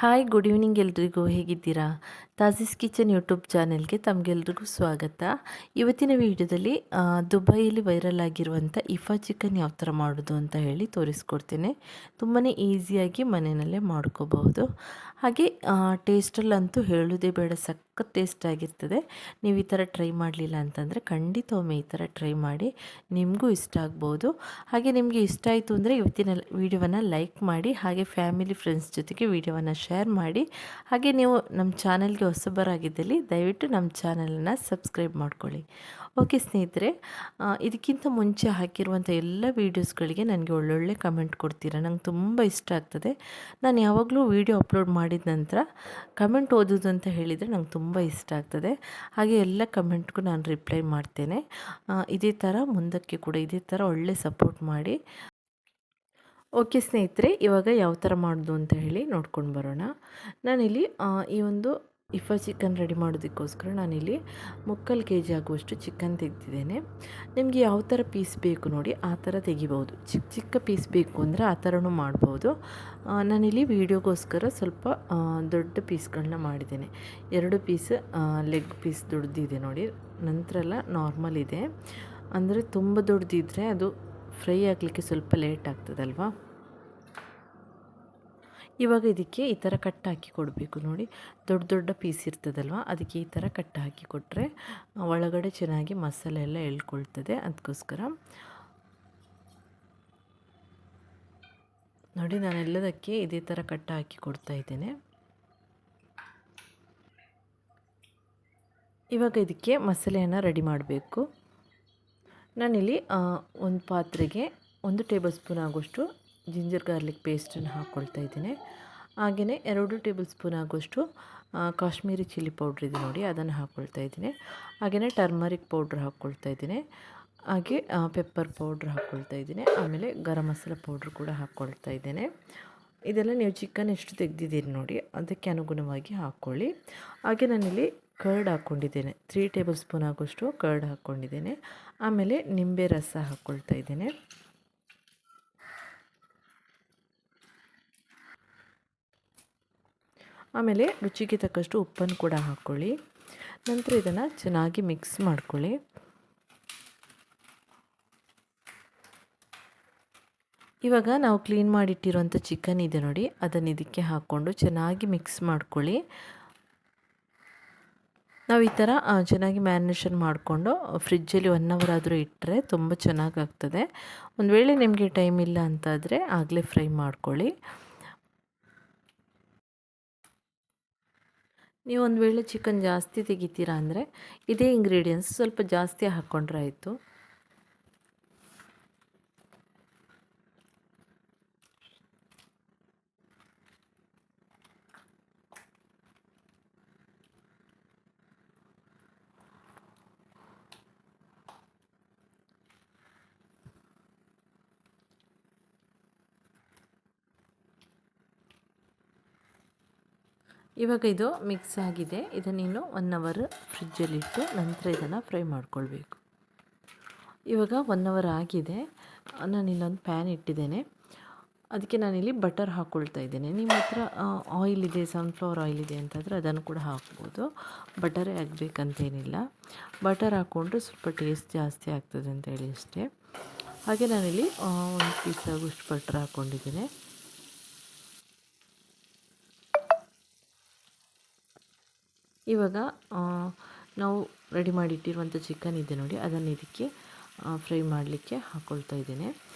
Hi good evening ಎಲ್ರಿಗೂ ಹೇಗಿದ್ದೀರಾ? ತಾಜೀಸ್ kitchen YouTube ಚಾನೆಲ್ಗೆ ತಮಗೆಲ್ರಿಗೂ ಸ್ವಾಗತ. ಇವತ್ತಿನ ವಿಡಿಯೋದಲ್ಲಿ ದುಬೈಯಲ್ಲಿ ವೈರಲ್ ಆಗಿರುವಂಥ ಇಫಾ ಚಿಕನ್ ಯಾವ ಥರ ಮಾಡೋದು ಅಂತ ಹೇಳಿ ತೋರಿಸ್ಕೊಡ್ತೇನೆ. ತುಂಬಾ ಈಸಿಯಾಗಿ ಮನೆಯಲ್ಲೇ ಮಾಡ್ಕೋಬಹುದು. ಹಾಗೆ ಟೇಸ್ಟಲ್ಲಂತೂ ಹೇಳೋದೇ ಬೇಡ, ಸಖತ್ ಟೇಸ್ಟ್ ಆಗಿರ್ತದೆ. ನೀವು ಈ ಥರ ಟ್ರೈ ಮಾಡಲಿಲ್ಲ ಅಂತಂದರೆ ಖಂಡಿತ ಒಮ್ಮೆ ಈ ಥರ ಟ್ರೈ ಮಾಡಿ, ನಿಮಗೂ ಇಷ್ಟ ಆಗ್ಬೋದು. ಹಾಗೆ ನಿಮಗೆ ಇಷ್ಟ ಆಯಿತು ಅಂದರೆ ಇವತ್ತಿನ ವಿಡಿಯೋವನ್ನು ಲೈಕ್ ಮಾಡಿ, ಹಾಗೆ ಫ್ಯಾಮಿಲಿ ಫ್ರೆಂಡ್ಸ್ ಜೊತೆಗೆ ವಿಡಿಯೋವನ್ನು ಶೇರ್ ಮಾಡಿ. ಹಾಗೆ ನೀವು ನಮ್ಮ ಚಾನಲ್ಗೆ ಹೊಸಬರಾಗಿದ್ದಲ್ಲಿ ದಯವಿಟ್ಟು ನಮ್ಮ ಚಾನಲನ್ನು ಸಬ್ಸ್ಕ್ರೈಬ್ ಮಾಡ್ಕೊಳ್ಳಿ. ಓಕೆ ಸ್ನೇಹಿತರೆ, ಇದಕ್ಕಿಂತ ಮುಂಚೆ ಹಾಕಿರುವಂಥ ಎಲ್ಲ ವೀಡಿಯೋಸ್ಗಳಿಗೆ ನನಗೆ ಒಳ್ಳೊಳ್ಳೆ ಕಮೆಂಟ್ ಕೊಡ್ತೀರಾ, ನಂಗೆ ತುಂಬ ಇಷ್ಟ ಆಗ್ತದೆ. ನಾನು ಯಾವಾಗಲೂ ವೀಡಿಯೋ ಅಪ್ಲೋಡ್ ಮಾಡಿದ ನಂತರ ಕಮೆಂಟ್ ಓದೋದು ಅಂತ ಹೇಳಿದರೆ ನಂಗೆ ತುಂಬ ಇಷ್ಟ ಆಗ್ತದೆ. ಹಾಗೆ ಎಲ್ಲ ಕಮೆಂಟ್ಗೂ ನಾನು ರಿಪ್ಲೈ ಮಾಡ್ತೇನೆ. ಇದೇ ಥರ ಮುಂದಕ್ಕೆ ಕೂಡ ಇದೇ ಥರ ಒಳ್ಳೆ ಸಪೋರ್ಟ್ ಮಾಡಿ. ಓಕೆ ಸ್ನೇಹಿತರೆ, ಇವಾಗ ಯಾವ ಥರ ಮಾಡೋದು ಅಂತ ಹೇಳಿ ನೋಡ್ಕೊಂಡು ಬರೋಣ. ನಾನಿಲ್ಲಿ ಈ ಒಂದು ಇಫಾ ಚಿಕನ್ ರೆಡಿ ಮಾಡೋದಕ್ಕೋಸ್ಕರ ನಾನಿಲ್ಲಿ 3/4 kg ಆಗುವಷ್ಟು ಚಿಕನ್ ತೆಗೆದಿದ್ದೇನೆ. ನಿಮಗೆ ಯಾವ ಥರ ಪೀಸ್ ಬೇಕು ನೋಡಿ ಆ ಥರ ತೆಗಿಬೋದು. ಚಿಕ್ಕ ಚಿಕ್ಕ ಪೀಸ್ ಬೇಕು ಅಂದರೆ ಆ ಥರನೂ ಮಾಡ್ಬೋದು. ನಾನಿಲ್ಲಿ ವೀಡಿಯೋಗೋಸ್ಕರ ಸ್ವಲ್ಪ ದೊಡ್ಡ ಪೀಸ್ಗಳನ್ನ ಮಾಡಿದ್ದೇನೆ. 2 ಪೀಸ್ ಲೆಗ್ ಪೀಸ್ ದೊಡ್ಡದಿದೆ ನೋಡಿ, ನಂತರ ಎಲ್ಲ ನಾರ್ಮಲ್ ಇದೆ. ಅಂದರೆ ತುಂಬ ದೊಡ್ಡದಿದ್ದರೆ ಅದು ಫ್ರೈ ಆಗಲಿಕ್ಕೆ ಸ್ವಲ್ಪ ಲೇಟ್ ಆಗ್ತದಲ್ವಾ. ಇವಾಗ ಇದಕ್ಕೆ ಈ ಥರ ಕಟ್ ಹಾಕಿ ಕೊಡಬೇಕು ನೋಡಿ. ದೊಡ್ಡ ದೊಡ್ಡ ಪೀಸ್ ಇರ್ತದಲ್ವ, ಅದಕ್ಕೆ ಈ ಥರ ಕಟ್ ಹಾಕಿ ಕೊಟ್ಟರೆ ಒಳಗಡೆ ಚೆನ್ನಾಗಿ ಮಸಾಲೆ ಎಲ್ಲ ಎಳ್ಕೊಳ್ತದೆ. ಅದಕ್ಕೋಸ್ಕರ ನೋಡಿ, ನಾನೆಲ್ಲದಕ್ಕೆ ಇದೇ ಥರ ಕಟ್ ಹಾಕಿ ಕೊಡ್ತಾ ಇದ್ದೇನೆ. ಇವಾಗ ಇದಕ್ಕೆ ಮಸಾಲೆಯನ್ನು ರೆಡಿ ಮಾಡಬೇಕು. ನಾನಿಲ್ಲಿ ಒಂದು ಪಾತ್ರೆಗೆ 1 ಟೇಬಲ್ ಸ್ಪೂನ್ ಆಗುವಷ್ಟು ಜಿಂಜರ್ ಗಾರ್ಲಿಕ್ ಪೇಸ್ಟನ್ನು ಹಾಕ್ಕೊಳ್ತಾ ಇದ್ದೇನೆ. ಹಾಗೆಯೇ 2 ಟೇಬಲ್ ಸ್ಪೂನ್ ಆಗುವಷ್ಟು ಕಾಶ್ಮೀರಿ ಚಿಲ್ಲಿ ಪೌಡ್ರ್ ಇದೆ ನೋಡಿ, ಅದನ್ನು ಹಾಕ್ಕೊಳ್ತಾ ಇದ್ದೀನಿ. ಹಾಗೆಯೇ ಟರ್ಮರಿಕ್ ಪೌಡ್ರ್ ಹಾಕ್ಕೊಳ್ತಾ ಇದ್ದೀನಿ. ಹಾಗೆ ಪೆಪ್ಪರ್ ಪೌಡ್ರ್ ಹಾಕ್ಕೊಳ್ತಾ ಇದ್ದೀನಿ. ಆಮೇಲೆ ಗರಂ ಮಸಾಲ ಪೌಡ್ರ್ ಕೂಡ ಹಾಕ್ಕೊಳ್ತಾ ಇದ್ದೇನೆ. ಇದೆಲ್ಲ ನೀವು ಚಿಕನ್ ಎಷ್ಟು ತೆಗೆದಿದ್ದೀರಿ ನೋಡಿ ಅದಕ್ಕೆ ಅನುಗುಣವಾಗಿ ಹಾಕ್ಕೊಳ್ಳಿ. ಹಾಗೆ ನಾನಿಲ್ಲಿ ಕರ್ಡ್ ಹಾಕ್ಕೊಂಡಿದ್ದೇನೆ, 3 ಟೇಬಲ್ ಸ್ಪೂನ್ ಆಗುವಷ್ಟು ಕರ್ಡ್ ಹಾಕ್ಕೊಂಡಿದ್ದೇನೆ. ಆಮೇಲೆ ನಿಂಬೆ ರಸ ಹಾಕ್ಕೊಳ್ತಾ ಇದ್ದೇನೆ. ಆಮೇಲೆ ರುಚಿಗೆ ತಕ್ಕಷ್ಟು ಉಪ್ಪನ್ನು ಕೂಡ ಹಾಕ್ಕೊಳ್ಳಿ. ನಂತರ ಇದನ್ನು ಚೆನ್ನಾಗಿ ಮಿಕ್ಸ್ ಮಾಡ್ಕೊಳ್ಳಿ. ಇವಾಗ ನಾವು ಕ್ಲೀನ್ ಮಾಡಿಟ್ಟಿರುವಂಥ ಚಿಕನ್ ಇದೆ ನೋಡಿ, ಅದನ್ನು ಇದಕ್ಕೆ ಹಾಕ್ಕೊಂಡು ಚೆನ್ನಾಗಿ ಮಿಕ್ಸ್ ಮಾಡ್ಕೊಳ್ಳಿ. ನಾವು ಈ ಥರ ಚೆನ್ನಾಗಿ ಮ್ಯಾರಿನೇಷನ್ ಮಾಡಿಕೊಂಡು ಫ್ರಿಜ್ಜಲ್ಲಿ 1 ಅವರ್ ಆದರೂ ಇಟ್ಟರೆ ತುಂಬ ಚೆನ್ನಾಗಾಗ್ತದೆ. ಒಂದು ವೇಳೆ ನಿಮಗೆ ಟೈಮ್ ಇಲ್ಲ ಅಂತಾದರೆ ಆಗಲೇ ಫ್ರೈ ಮಾಡ್ಕೊಳ್ಳಿ. ನೀವು ಒಂದು ವೇಳೆ ಚಿಕನ್ ಜಾಸ್ತಿ ತೆಗಿತೀರಾ ಅಂದರೆ ಇದೇ ಇಂಗ್ರೀಡಿಯೆಂಟ್ಸ್ ಸ್ವಲ್ಪ ಜಾಸ್ತಿ ಹಾಕ್ಕೊಂಡ್ರೆ ಆಯಿತು. ಇವಾಗ ಇದು ಮಿಕ್ಸ್ ಆಗಿದೆ. ಇದನ್ನೇನು 1 ಅವರ್ ಫ್ರಿಜ್ಜಲ್ಲಿಟ್ಟು ನಂತರ ಇದನ್ನು ಫ್ರೈ ಮಾಡ್ಕೊಳ್ಬೇಕು. ಇವಾಗ 1 ಅವರ್ ಆಗಿದೆ. ನಾನಿಲ್ಲೊಂದು ಪ್ಯಾನ್ ಇಟ್ಟಿದ್ದೇನೆ, ಅದಕ್ಕೆ ನಾನಿಲ್ಲಿ ಬಟರ್ ಹಾಕ್ಕೊಳ್ತಾ ಇದ್ದೇನೆ. ನಿಮ್ಮ ಹತ್ರ ಆಯಿಲ್ ಇದೆ, ಸನ್ಫ್ಲವರ್ ಆಯಿಲ್ ಇದೆ ಅಂತಂದರೆ ಅದನ್ನು ಕೂಡ ಹಾಕ್ಬೋದು. ಬಟರೇ ಆಗಬೇಕಂತೇನಿಲ್ಲ. ಬಟರ್ ಹಾಕ್ಕೊಂಡ್ರೆ ಸ್ವಲ್ಪ ಟೇಸ್ಟ್ ಜಾಸ್ತಿ ಆಗ್ತದೆ ಅಂತ ಹೇಳಿ ಅಷ್ಟೇ. ಹಾಗೆ ನಾನಿಲ್ಲಿ 1 ಪೀಸ್ ಆಗುವಷ್ಟು ಬಟರ್ ಹಾಕ್ಕೊಂಡಿದ್ದೇನೆ. ಇವಾಗ ನಾವು ರೆಡಿ ಮಾಡಿಟ್ಟಿರುವಂಥ ಚಿಕನ್ ಇದೆ ನೋಡಿ, ಅದನ್ನು ಇದಕ್ಕೆ ಫ್ರೈ ಮಾಡಲಿಕ್ಕೆ ಹಾಕ್ಕೊಳ್ತಾ ಇದ್ದೇನೆ.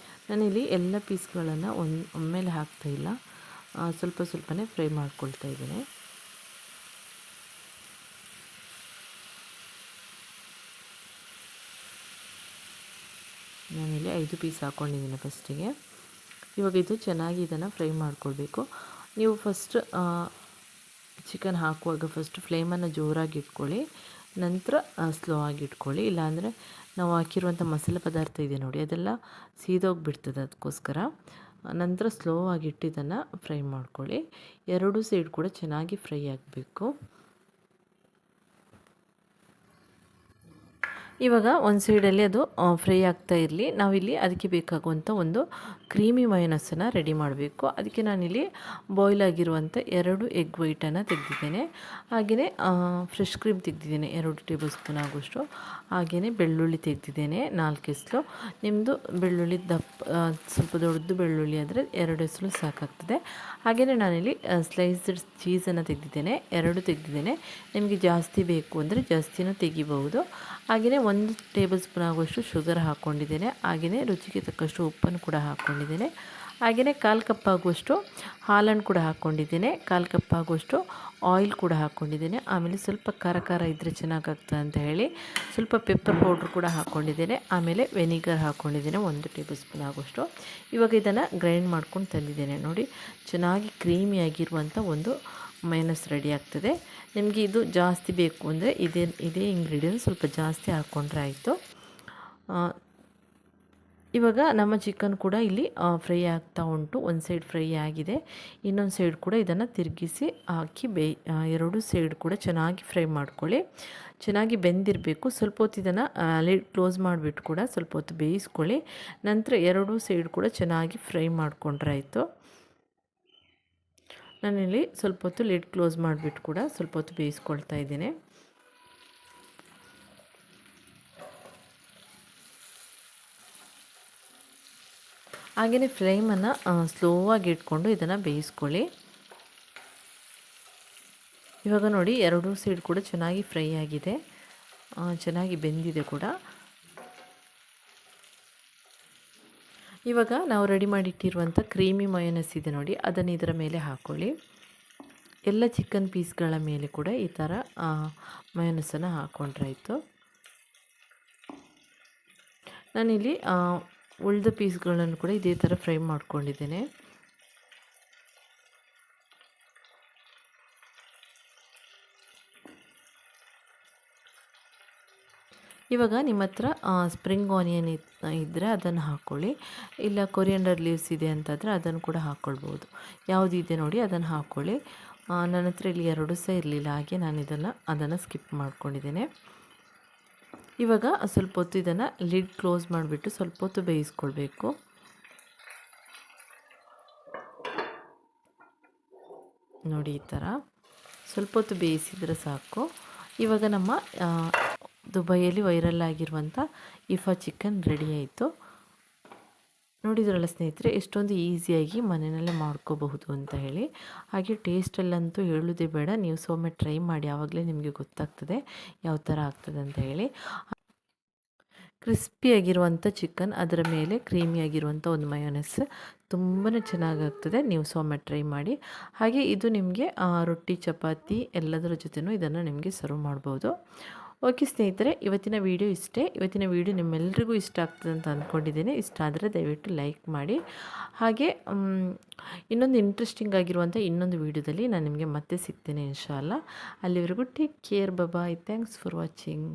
ನಾನಿಲ್ಲಿ ಎಲ್ಲ ಪೀಸ್ಗಳನ್ನು ಒಮ್ಮೆಲೆ ಹಾಕ್ತಾಯಿಲ್ಲ, ಸ್ವಲ್ಪ ಸ್ವಲ್ಪನೇ ಫ್ರೈ ಮಾಡ್ಕೊಳ್ತಾ ಇದ್ದೇನೆ. ನಾನಿಲ್ಲಿ 5 ಪೀಸ್ ಹಾಕ್ಕೊಂಡಿದ್ದೀನಿ ಫಸ್ಟಿಗೆ. ಇವಾಗ ಇದು ಚೆನ್ನಾಗಿ ಇದನ್ನು ಫ್ರೈ ಮಾಡ್ಕೊಳ್ಬೇಕು. ನೀವು ಫಸ್ಟ್ ಚಿಕನ್ ಹಾಕುವಾಗ ಫಸ್ಟ್ ಫ್ಲೇಮನ್ನು ಜೋರಾಗಿ ಇಟ್ಕೊಳ್ಳಿ, ನಂತರ ಸ್ಲೋ ಆಗಿ ಇಟ್ಕೊಳ್ಳಿ. ಇಲ್ಲಾಂದರೆ ನಾವು ಹಾಕಿರುವಂಥ ಮಸಾಲೆ ಪದಾರ್ಥ ಇದೆ ನೋಡಿ ಅದೆಲ್ಲ ಸೀದೋಗಿಬಿಡ್ತದೆ. ಅದಕ್ಕೋಸ್ಕರ ನಂತರ ಸ್ಲೋ ಆಗಿಟ್ಟು ಇದನ್ನು ಫ್ರೈ ಮಾಡ್ಕೊಳ್ಳಿ. 2 ಸೈಡ್ ಕೂಡ ಚೆನ್ನಾಗಿ ಫ್ರೈ ಆಗಬೇಕು. ಇವಾಗ ಒಂದು ಸೈಡಲ್ಲಿ ಅದು ಫ್ರೈ ಆಗ್ತಾ ಇರಲಿ. ನಾವಿಲ್ಲಿ ಅದಕ್ಕೆ ಬೇಕಾಗುವಂಥ ಒಂದು ಕ್ರೀಮಿ ಮಯೋನೈಸನ್ನು ರೆಡಿ ಮಾಡಬೇಕು. ಅದಕ್ಕೆ ನಾನಿಲ್ಲಿ ಬಾಯ್ಲ್ ಆಗಿರುವಂಥ 2 ಎಗ್ ವೈಟನ್ನು ತೆಗೆದಿದ್ದೇನೆ. ಹಾಗೆಯೇ ಫ್ರೆಶ್ ಕ್ರೀಮ್ ತೆಗೆದಿದ್ದೇನೆ 2 ಟೇಬಲ್ ಸ್ಪೂನ್ ಆಗುವಷ್ಟು. ಹಾಗೆಯೇ ಬೆಳ್ಳುಳ್ಳಿ ತೆಗೆದಿದ್ದೇನೆ 4 ಎಸಳು. ನಿಮ್ಮದು ಬೆಳ್ಳುಳ್ಳಿ ಸ್ವಲ್ಪ ದೊಡ್ಡದು ಬೆಳ್ಳುಳ್ಳಿ ಆದರೆ 2 ಎಸಳು ಸಾಕಾಗ್ತದೆ. ಹಾಗೆಯೇ ನಾನಿಲ್ಲಿ ಸ್ಲೈಸ್ಡ್ ಚೀಸನ್ನು ತೆಗೆದಿದ್ದೇನೆ 2 ತೆಗೆದಿದ್ದೇನೆ. ನಿಮಗೆ ಜಾಸ್ತಿ ಬೇಕು ಅಂದರೆ ಜಾಸ್ತಿನೂ ತೆಗಿಬಹುದು. ಹಾಗೆಯೇ 1 ಟೇಬಲ್ ಸ್ಪೂನ್ ಆಗುವಷ್ಟು ಶುಗರ್ ಹಾಕ್ಕೊಂಡಿದ್ದೇನೆ. ಹಾಗೆಯೇ ರುಚಿಗೆ ತಕ್ಕಷ್ಟು ಉಪ್ಪನ್ನು ಕೂಡ ಹಾಕ್ಕೊಂಡಿದ್ದೇನೆ. ಹಾಗೆಯೇ 1/4 ಕಪ್ ಆಗುವಷ್ಟು ಹಾಲನ್ನು ಕೂಡ ಹಾಕ್ಕೊಂಡಿದ್ದೇನೆ. 1/4 ಕಪ್ ಆಗುವಷ್ಟು ಆಯಿಲ್ ಕೂಡ ಹಾಕ್ಕೊಂಡಿದ್ದೇನೆ. ಆಮೇಲೆ ಸ್ವಲ್ಪ ಖಾರ ಇದ್ದರೆ ಚೆನ್ನಾಗಾಗ್ತದೆ ಅಂತ ಹೇಳಿ ಸ್ವಲ್ಪ ಪೆಪ್ಪರ್ ಪೌಡ್ರ್ ಕೂಡ ಹಾಕ್ಕೊಂಡಿದ್ದೇನೆ. ಆಮೇಲೆ ವೆನಿಗರ್ ಹಾಕ್ಕೊಂಡಿದ್ದೇನೆ 1 ಟೇಬಲ್ ಸ್ಪೂನ್ ಆಗುವಷ್ಟು. ಇವಾಗ ಇದನ್ನು ಗ್ರೈಂಡ್ ಮಾಡ್ಕೊಂಡು ತಂದಿದ್ದೇನೆ. ನೋಡಿ, ಚೆನ್ನಾಗಿ ಕ್ರೀಮಿಯಾಗಿರುವಂಥ ಒಂದು ಮೈನಸ್ ರೆಡಿ ಆಗ್ತದೆ. ನಿಮಗೆ ಇದು ಜಾಸ್ತಿ ಬೇಕು ಅಂದರೆ ಇದೇ ಇಂಗ್ರೀಡಿಯೆಂಟ್ ಸ್ವಲ್ಪ ಜಾಸ್ತಿ ಹಾಕ್ಕೊಂಡ್ರೆ ಆಯಿತು. ಇವಾಗ ನಮ್ಮ ಚಿಕನ್ ಕೂಡ ಇಲ್ಲಿ ಫ್ರೈ ಆಗ್ತಾ ಉಂಟು. ಒಂದು ಸೈಡ್ ಫ್ರೈ ಆಗಿದೆ, ಇನ್ನೊಂದು ಸೈಡ್ ಕೂಡ ಇದನ್ನು ತಿರುಗಿಸಿ ಹಾಕಿ 2 ಸೈಡ್ ಕೂಡ ಚೆನ್ನಾಗಿ ಫ್ರೈ ಮಾಡ್ಕೊಳ್ಳಿ. ಚೆನ್ನಾಗಿ ಬೆಂದಿರಬೇಕು. ಸ್ವಲ್ಪ ಹೊತ್ತು ಇದನ್ನು ಲಿಡ್ ಕ್ಲೋಸ್ ಮಾಡಿಬಿಟ್ಟು ಕೂಡ ಸ್ವಲ್ಪ ಹೊತ್ತು ಬೇಯಿಸ್ಕೊಳ್ಳಿ. ನಂತರ 2 ಸೈಡ್ ಕೂಡ ಚೆನ್ನಾಗಿ ಫ್ರೈ ಮಾಡಿಕೊಂಡ್ರೆ ಆಯಿತು. ನಾನಿಲ್ಲಿ ಸ್ವಲ್ಪ ಹೊತ್ತು ಲಿಡ್ ಕ್ಲೋಸ್ ಮಾಡಿಬಿಟ್ಟು ಕೂಡ ಸ್ವಲ್ಪ ಹೊತ್ತು ಬೇಯಿಸ್ಕೊಳ್ತಾ ಇದ್ದೇನೆ. ಹಾಗೆಯೇ ಫ್ಲೇಮನ್ನು ಸ್ಲೋ ಆಗಿ ಇಟ್ಕೊಂಡು ಇದನ್ನು ಬೇಯಿಸ್ಕೊಳ್ಳಿ. ಇವಾಗ ನೋಡಿ 2 ಸೈಡ್ ಕೂಡ ಚೆನ್ನಾಗಿ ಫ್ರೈ ಆಗಿದೆ, ಚೆನ್ನಾಗಿ ಬೆಂದಿದೆ ಕೂಡ. ಇವಾಗ ನಾವು ರೆಡಿ ಮಾಡಿಟ್ಟಿರುವಂಥ ಕ್ರೀಮಿ ಮಯೋನೈಸ್ ಇದೆ ನೋಡಿ, ಅದನ್ನು ಇದರ ಮೇಲೆ ಹಾಕ್ಕೊಳ್ಳಿ. ಎಲ್ಲ ಚಿಕನ್ ಪೀಸ್ಗಳ ಮೇಲೆ ಕೂಡ ಈ ಥರ ಮಯೋನೈಸನ್ನು ಹಾಕ್ಕೊಂಡ್ರಾಯಿತು. ನಾನಿಲ್ಲಿ ಉಳಿದ ಪೀಸ್ಗಳನ್ನು ಕೂಡ ಇದೇ ಥರ ಫ್ರೈ ಮಾಡ್ಕೊಂಡಿದ್ದೇನೆ. ಇವಾಗ ನಿಮ್ಮ ಹತ್ರ ಸ್ಪ್ರಿಂಗ್ ಆನಿಯನ್ ಇದ್ದರೆ ಅದನ್ನು ಹಾಕ್ಕೊಳ್ಳಿ, ಇಲ್ಲ ಕೊರಿಯಂಡರ್ ಲೀವ್ಸ್ ಇದೆ ಅಂತಂದರೆ ಅದನ್ನು ಕೂಡ ಹಾಕ್ಕೊಳ್ಬೋದು. ಯಾವುದಿದೆ ನೋಡಿ ಅದನ್ನು ಹಾಕ್ಕೊಳ್ಳಿ. ನನ್ನ ಹತ್ರ ಇಲ್ಲಿ 2 ಸಹ ಇರಲಿಲ್ಲ, ಹಾಗೆ ನಾನು ಅದನ್ನು ಸ್ಕಿಪ್ ಮಾಡ್ಕೊಂಡಿದ್ದೇನೆ. ಇವಾಗ ಸ್ವಲ್ಪ ಹೊತ್ತು ಇದನ್ನು ಲಿಡ್ ಕ್ಲೋಸ್ ಮಾಡಿಬಿಟ್ಟು ಸ್ವಲ್ಪ ಹೊತ್ತು ಬೇಯಿಸ್ಕೊಳ್ಬೇಕು. ನೋಡಿ ಈ ಥರ ಸ್ವಲ್ಪ ಹೊತ್ತು ಬೇಯಿಸಿದರೆ ಸಾಕು. ಇವಾಗ ನಮ್ಮ ದುಬೈಯಲ್ಲಿ ವೈರಲ್ ಆಗಿರುವಂಥ ಇಫಾ ಚಿಕನ್ ರೆಡಿ ಆಯಿತು. ನೋಡಿದ್ರಲ್ಲ ಸ್ನೇಹಿತರೆ, ಎಷ್ಟೊಂದು ಈಸಿಯಾಗಿ ಮನೆಯಲ್ಲೇ ಮಾಡ್ಕೋಬಹುದು ಅಂತ ಹೇಳಿ. ಹಾಗೆ ಟೇಸ್ಟಲ್ಲಂತೂ ಹೇಳೋದೇ ಬೇಡ, ನೀವು ಸೊಮ್ಮೆ ಟ್ರೈ ಮಾಡಿ, ಆವಾಗಲೇ ನಿಮಗೆ ಗೊತ್ತಾಗ್ತದೆ ಯಾವ ಥರ ಆಗ್ತದೆ ಅಂತ ಹೇಳಿ. ಕ್ರಿಸ್ಪಿಯಾಗಿರುವಂಥ ಚಿಕನ್, ಅದರ ಮೇಲೆ ಕ್ರೀಮಿಯಾಗಿರುವಂಥ ಒಂದು ಮಯೋನೈಸ್ ತುಂಬಾ ಚೆನ್ನಾಗಾಗ್ತದೆ. ನೀವು ಸೊಮ್ಮೆ ಟ್ರೈ ಮಾಡಿ. ಹಾಗೆ ಇದು ನಿಮಗೆ ರೊಟ್ಟಿ ಚಪಾತಿ ಎಲ್ಲದರ ಜೊತೆನೂ ಇದನ್ನು ನಿಮಗೆ ಸರ್ವ್ ಮಾಡ್ಬೋದು. ಓಕೆ ಸ್ನೇಹಿತರೆ, ಇವತ್ತಿನ ವಿಡಿಯೋ ಇಷ್ಟೇ. ಇವತ್ತಿನ ವಿಡಿಯೋ ನಿಮ್ಮೆಲ್ಲರಿಗೂ ಇಷ್ಟ ಆಗ್ತದೆ ಅಂತ ಅಂದ್ಕೊಂಡಿದ್ದೇನೆ. ಇಷ್ಟ ಆದರೆ ದಯವಿಟ್ಟು ಲೈಕ್ ಮಾಡಿ. ಹಾಗೆ ಇನ್ನೊಂದು ಇಂಟ್ರೆಸ್ಟಿಂಗ್ ಆಗಿರುವಂಥ ಇನ್ನೊಂದು ವಿಡಿಯೋದಲ್ಲಿ ನಾನು ನಿಮಗೆ ಮತ್ತೆ ಸಿಗ್ತೇನೆ ಇನ್ಶಾ ಅಲ್ಲಾ. ಅಲ್ಲಿವರೆಗೂ take care, bye. Thanks for watching.